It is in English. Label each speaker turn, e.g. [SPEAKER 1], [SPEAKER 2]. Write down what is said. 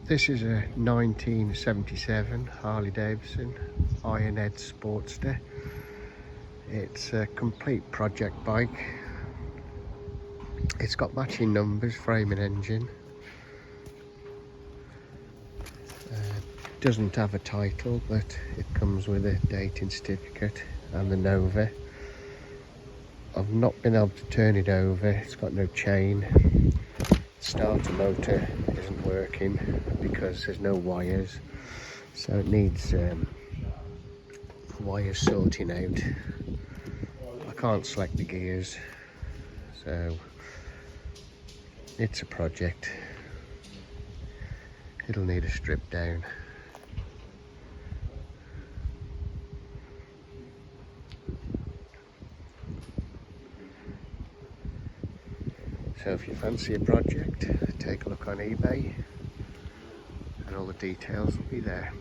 [SPEAKER 1] This is a 1977 Harley Davidson Ironhead Sportster. It's a complete project bike. It's got matching numbers, frame and engine. Doesn't have a title, but it comes with a dating certificate and the Nova. I've not been able to turn it over, it's got no chain. Starter motor isn't working because there's no wires, so it needs wires sorting out. I can't select the gears, so it's a project. It'll need a strip down. So if you fancy a project, take a look on eBay and all the details will be there.